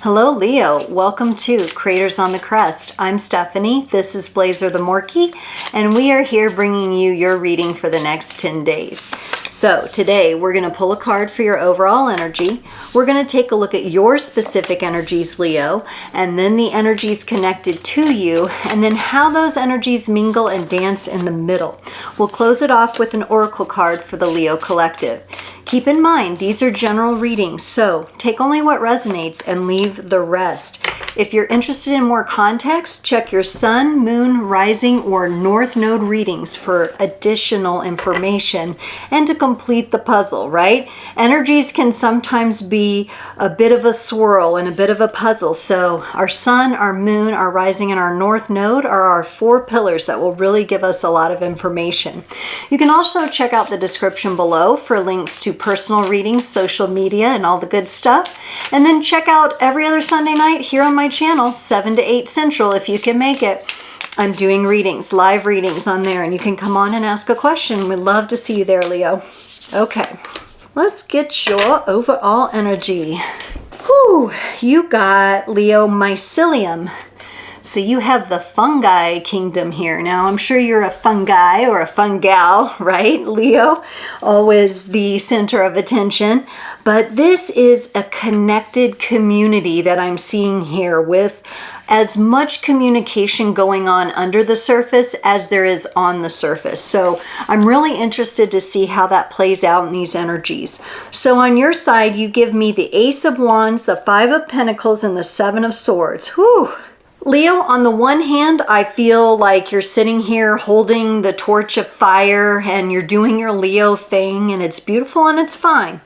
Hello Leo, welcome to Creators on the Crest. I'm Stephanie, this is Blazer the Morkie, and we are here bringing you your reading for the next 10 days. So today we're going to pull a card for your overall energy. We're going to take a look at your specific energies, Leo, and then the energies connected to you, and then how those energies mingle and dance in the middle. We'll close it off with an oracle card for the Leo collective. Keep in mind, these are general readings, so take only what resonates and leave the rest. If you're interested in more context, check your sun, moon, rising, or north node readings for additional information and to complete the puzzle, right? Energies can sometimes be a bit of a swirl and a bit of a puzzle. So our sun, our moon, our rising, and our north node are our 4 pillars that will really give us a lot of information. You can also check out the description below for links to personal readings, social media, and all the good stuff. And then check out every other Sunday night here on my channel, 7 to 8 Central, if you can make it. I'm doing readings, live readings on there, and you can come on and ask a question. We'd love to see you there, Leo. Okay, let's get your overall energy. Whew, you got Leo mycelium. So you have the fungi kingdom here. Now, I'm sure you're a fungi or a fungal, right, Leo? Always the center of attention. But this is a connected community that I'm seeing here with as much communication going on under the surface as there is on the surface. So I'm really interested to see how that plays out in these energies. So on your side, you give me the Ace of Wands, the 5 of Pentacles, and the 7 of Swords. Whew. Leo, on the one hand, I feel like you're sitting here holding the torch of fire and you're doing your Leo thing, and it's beautiful and it's fine.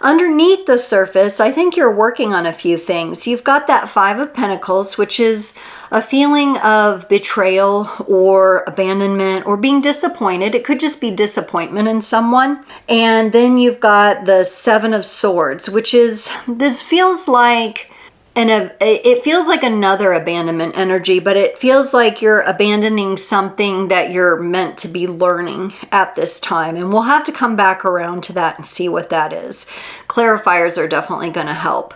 Underneath the surface, I think you're working on a few things. You've got that 5 of Pentacles, which is a feeling of betrayal or abandonment or being disappointed. It could just be disappointment in someone. And then you've got the 7 of Swords, which is, this feels like, it feels like another abandonment energy, but it feels like you're abandoning something that you're meant to be learning at this time. And we'll have to come back around to that and see what that is. Clarifiers are definitely going to help.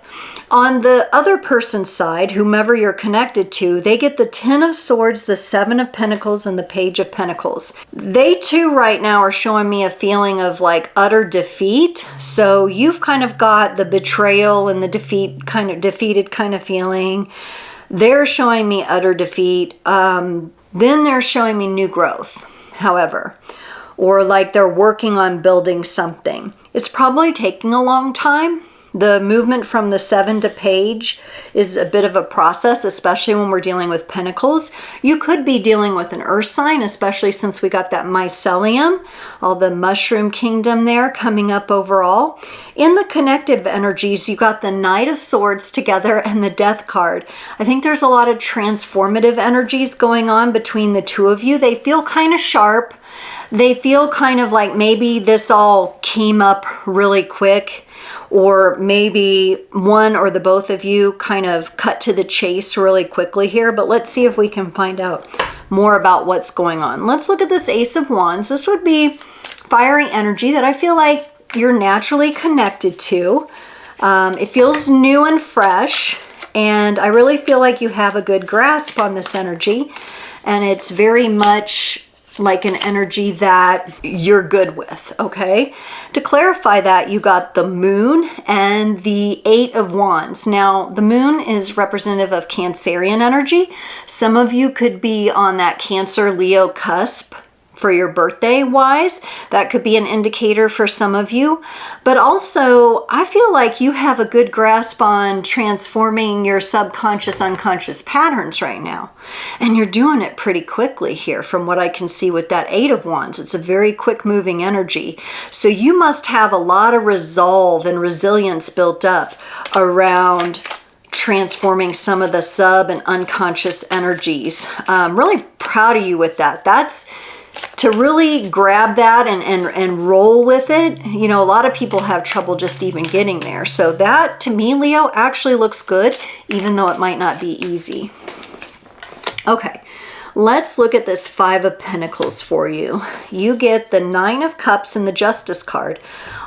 On the other person's side, whomever you're connected to, they get the 10 of Swords, the 7 of Pentacles, and the Page of Pentacles. They too right now are showing me a feeling of like utter defeat. So you've kind of got the betrayal and the defeated kind of feeling. They're showing me utter defeat. Then they're showing me new growth, however, or like they're working on building something. It's probably taking a long time. The movement from the 7 to Page is a bit of a process, especially when we're dealing with Pentacles. You could be dealing with an earth sign, especially since we got that mycelium, all the mushroom kingdom there coming up overall. In the connective energies, you got the Knight of Swords together and the Death card. I think there's a lot of transformative energies going on between the two of you. They feel kind of sharp. They feel kind of like maybe this all came up really quick, or maybe one or the both of you kind of cut to the chase really quickly here. But let's see if we can find out more about what's going on. Let's look at this Ace of Wands. This would be fiery energy that I feel like you're naturally connected to. It feels new and fresh, and I really feel like you have a good grasp on this energy, and it's very much like an energy that you're good with, okay? To clarify that, you got the Moon and the 8 of Wands. Now, the Moon is representative of Cancerian energy. Some of you could be on that Cancer Leo cusp for your birthday wise. That could be an indicator for some of you. But also, I feel like you have a good grasp on transforming your subconscious, unconscious patterns right now. And you're doing it pretty quickly here from what I can see with that 8 of Wands. It's a very quick moving energy. So you must have a lot of resolve and resilience built up around transforming some of the sub and unconscious energies. I'm really proud of you with that. That's to really grab that and roll with it. You know, a lot of people have trouble just even getting there. So that, to me, Leo, actually looks good, even though it might not be easy. Okay, Let's look at this Five of Pentacles for you. You get the Nine of Cups and the Justice card.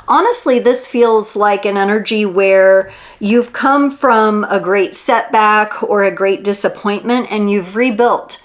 Honestly, this feels like an energy where you've come from a great setback or a great disappointment and you've rebuilt.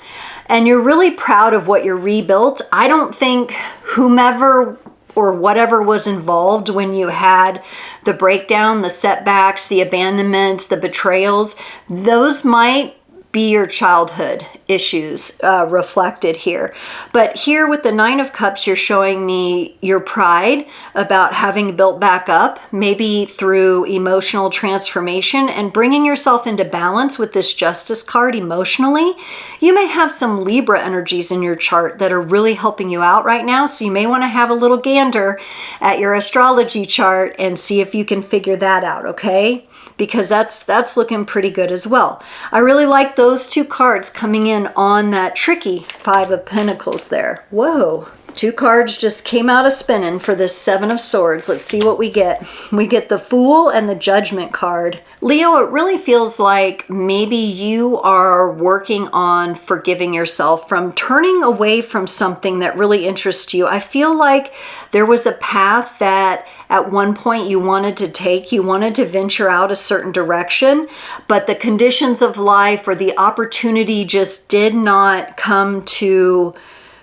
And you're really proud of what you rebuilt. I don't think whomever or whatever was involved when you had the breakdown, the setbacks, the abandonments, the betrayals, those might be your childhood issues reflected here. But here with the Nine of Cups, you're showing me your pride about having built back up, maybe through emotional transformation and bringing yourself into balance with this Justice card emotionally. You may have some Libra energies in your chart that are really helping you out right now. So you may want to have a little gander at your astrology chart and see if you can figure that out, okay? Because that's looking pretty good as well. I really like those two cards coming in on that tricky Five of Pentacles there. Whoa. Two cards just came out of spinning for this Seven of Swords. Let's see what we get. We get the Fool and the Judgment card. Leo, it really feels like maybe you are working on forgiving yourself from turning away from something that really interests you. I feel like there was a path that at one point you wanted to take. You wanted to venture out a certain direction, but the conditions of life or the opportunity just did not come to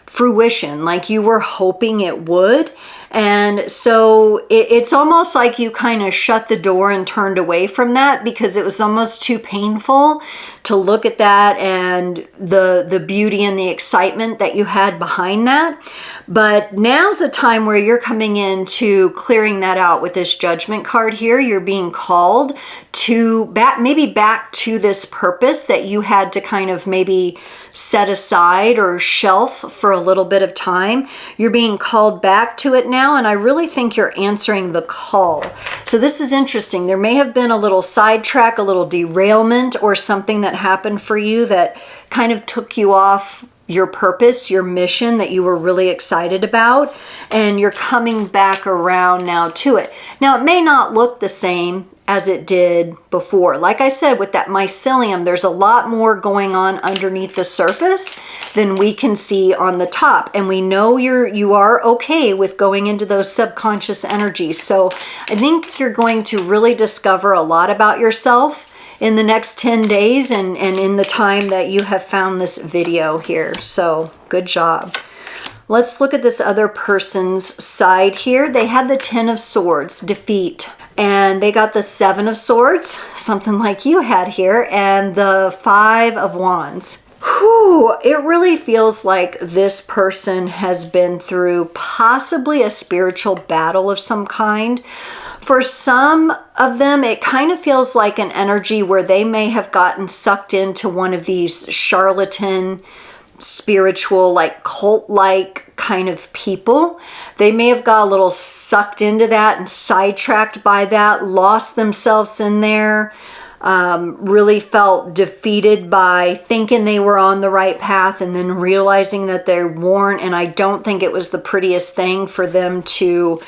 fruition like you were hoping it would. And so it's almost like you kind of shut the door and turned away from that because it was almost too painful to look at that and the beauty and the excitement that you had behind that. But now's a time where you're coming into clearing that out with this Judgment card here. You're being called to maybe back to this purpose that you had to kind of maybe set aside or shelf for a little bit of time. You're being called back to it now, and I really think you're answering the call. So this is interesting. There may have been a little sidetrack, a little derailment, or something that happened for you that kind of took you off your purpose, your mission that you were really excited about, and you're coming back around now to it. Now, it may not look the same as it did before. Like I said, with that mycelium, there's a lot more going on underneath the surface than we can see on the top. And we know you are okay with going into those subconscious energies. So I think you're going to really discover a lot about yourself in the next 10 days and in the time that you have found this video here. So good job. Let's look at this other person's side here. They had the Ten of Swords, defeat. And they got the Seven of Swords, something like you had here, and the Five of Wands. Whew, it really feels like this person has been through possibly a spiritual battle of some kind. For some of them, it kind of feels like an energy where they may have gotten sucked into one of these charlatan, spiritual, like cult-like kind of people. They may have got a little sucked into that and sidetracked by that, lost themselves in there, really felt defeated by thinking they were on the right path and then realizing that they weren't. And I don't think it was the prettiest thing for them to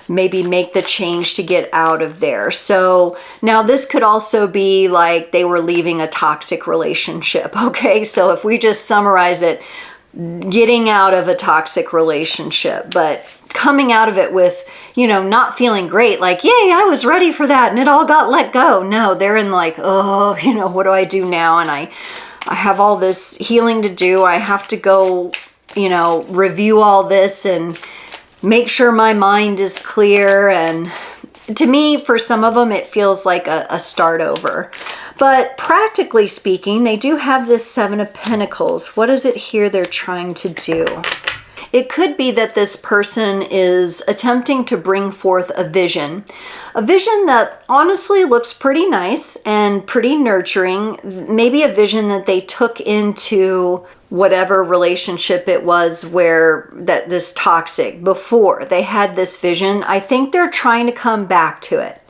maybe make the change to get out of there. So now this could also be like they were leaving a toxic relationship. Okay, so if we just summarize it, getting out of a toxic relationship, but coming out of it with, you know, not feeling great, like, yay, I was ready for that and it all got let go. No, they're in like, oh, you know, what do I do now? And I have all this healing to do. I have to go, you know, review all this and make sure my mind is clear. And to me, for some of them, it feels like a start over. But practically speaking, they do have this Seven of Pentacles. What is it here they're trying to do? It could be that this person is attempting to bring forth a vision that honestly looks pretty nice and pretty nurturing. Maybe a vision that they took into whatever relationship it was where that this toxic before they had this vision. I think they're trying to come back to it.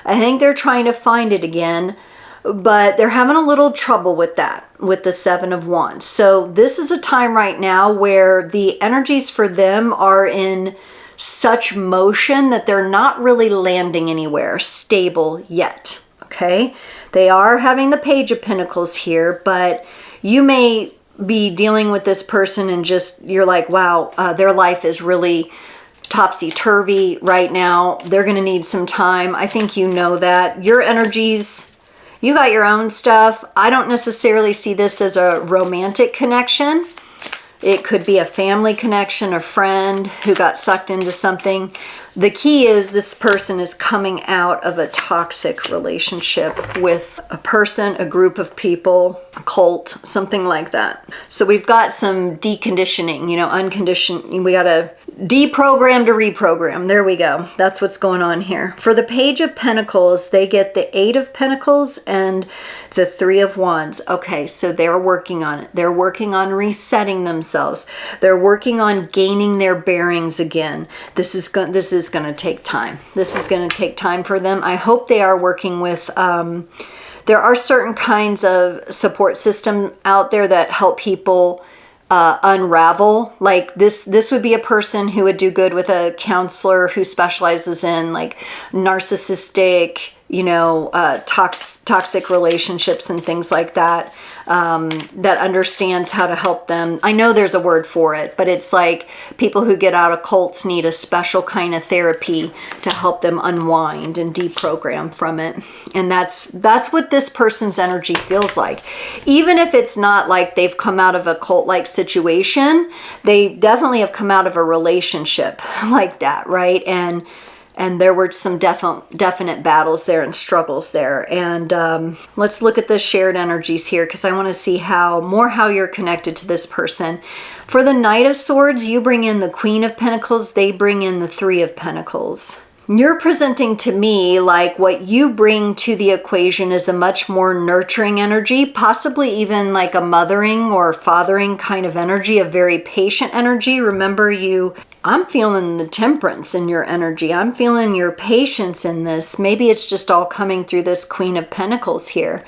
I think they're trying to find it again, but they're having a little trouble with that, with the Seven of Wands. So this is a time right now where the energies for them are in such motion that they're not really landing anywhere stable yet, okay? They are having the Page of Pentacles here, but you may be dealing with this person and just, you're like, wow, their life is really topsy-turvy right now. They're going to need some time. I think you know that. Your energies, you got your own stuff. I don't necessarily see this as a romantic connection. It could be a family connection, a friend who got sucked into something. The key is this person is coming out of a toxic relationship with a person, a group of people, a cult, something like that. So we've got some deconditioning, you know, unconditioned. We got to deprogram to reprogram. There we go. That's what's going on here. For the Page of Pentacles, they get the 8 of Pentacles and the 3 of Wands. Okay, so they're working on it. They're working on resetting themselves. They're working on gaining their bearings again. This is going to take time. This is going to take time for them. I hope they are working with there are certain kinds of support system out there that help people unravel. Like this would be a person who would do good with a counselor who specializes in like narcissistic, you know, toxic relationships and things like that, that understands how to help them. I know there's a word for it, but it's like people who get out of cults need a special kind of therapy to help them unwind and deprogram from it. And that's what this person's energy feels like. Even if it's not like they've come out of a cult-like situation, they definitely have come out of a relationship like that, right? And there were some definite battles there and struggles there. And let's look at the shared energies here, because I want to see how you're connected to this person. For the Knight of Swords, you bring in the Queen of Pentacles. They bring in the 3 of Pentacles. You're presenting to me like what you bring to the equation is a much more nurturing energy, possibly even like a mothering or fathering kind of energy, a very patient energy. Remember, I'm feeling the temperance in your energy. I'm feeling your patience in this. Maybe it's just all coming through this Queen of Pentacles here.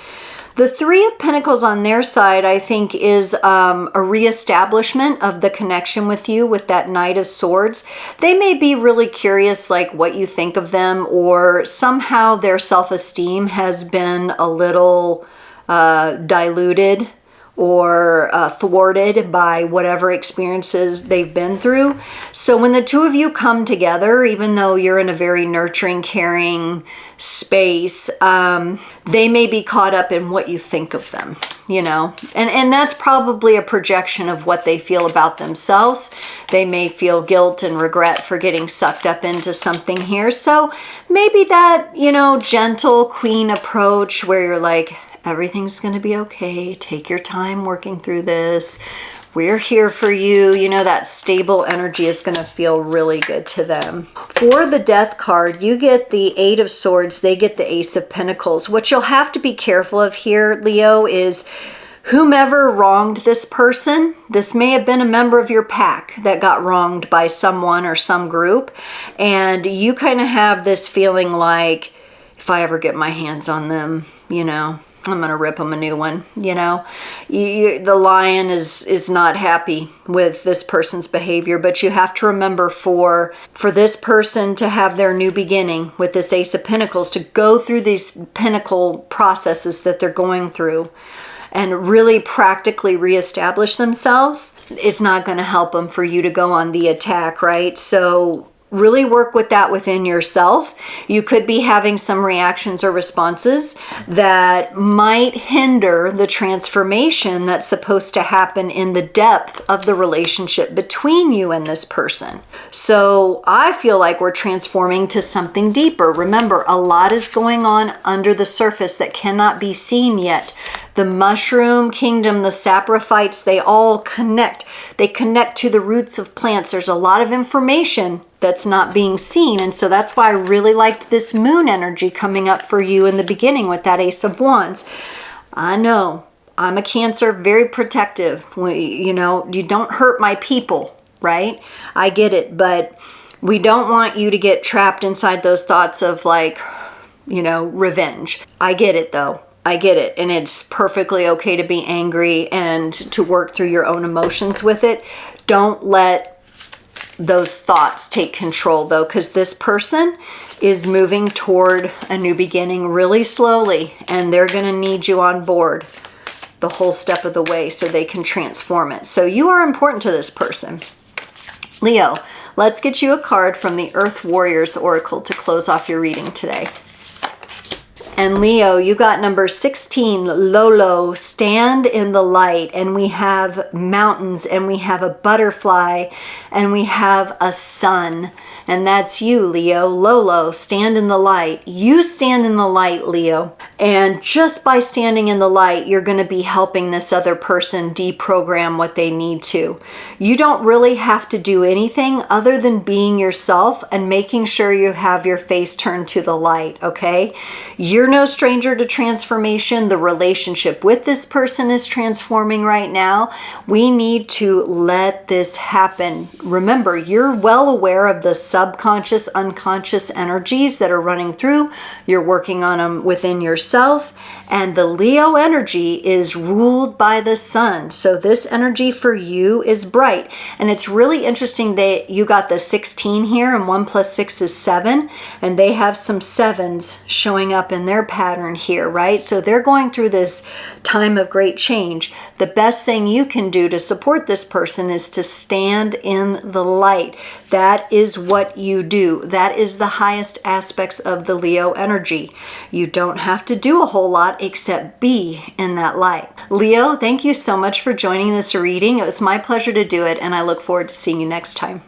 The 3 of Pentacles on their side, I think, is a reestablishment of the connection with you with that Knight of Swords. They may be really curious, like what you think of them, or somehow their self-esteem has been a little diluted or thwarted by whatever experiences they've been through. So when the two of you come together, even though you're in a very nurturing, caring space, they may be caught up in what you think of them, you know, and that's probably a projection of what they feel about themselves. They may feel guilt and regret for getting sucked up into something here. So maybe that, you know, gentle queen approach where you're like, everything's going to be okay. Take your time working through this. We're here for you. You know, that stable energy is going to feel really good to them. For the Death card, you get the 8 of Swords. They get the Ace of Pentacles. What you'll have to be careful of here, Leo, is whomever wronged this person, this may have been a member of your pack that got wronged by someone or some group. And you kind of have this feeling like, if I ever get my hands on them, you know, I'm going to rip them a new one, you know. The lion is not happy with this person's behavior, but you have to remember for this person to have their new beginning with this Ace of Pentacles, to go through these pinnacle processes that they're going through and really practically reestablish themselves, it's not going to help them for you to go on the attack, right? So really work with that within yourself. You could be having some reactions or responses that might hinder the transformation that's supposed to happen in the depth of the relationship between you and this person. So I feel like we're transforming to something deeper. Remember, a lot is going on under the surface that cannot be seen yet. The mushroom kingdom, the saprophytes, they all connect. They connect to the roots of plants. There's a lot of information that's not being seen. And so that's why I really liked this moon energy coming up for you in the beginning with that Ace of Wands. I know, I'm a Cancer, very protective. You know, you don't hurt my people, right? I get it, but we don't want you to get trapped inside those thoughts of like, you know, revenge. I get it though. I get it. And it's perfectly okay to be angry and to work through your own emotions with it. Don't let those thoughts take control though, because this person is moving toward a new beginning really slowly and they're going to need you on board. the whole step of the way so they can transform it. So you are important to this person. Leo, let's get you a card from the Earth Warriors Oracle to close off your reading today. And Leo, you got number 16, Lolo, stand in the light. And we have mountains, and we have a butterfly, and we have a sun. And that's you, Leo. Lolo, stand in the light. You stand in the light, Leo. And just by standing in the light, you're going to be helping this other person deprogram what they need to. You don't really have to do anything other than being yourself and making sure you have your face turned to the light, okay? You're no stranger to transformation. The relationship with this person is transforming right now. We need to let this happen. Remember, you're well aware of the subconscious, unconscious energies that are running through. You're working on them within yourself. And the Leo energy is ruled by the sun. So this energy for you is bright. And it's really interesting that you got the 16 here, and 1 plus 6 is 7. And they have some 7s showing up in their pattern here, right? So they're going through this time of great change. The best thing you can do to support this person is to stand in the light. That is what you do. That is the highest aspects of the Leo energy. You don't have to do a whole lot except be in that light. Leo, thank you so much for joining this reading. It was my pleasure to do it, and I look forward to seeing you next time.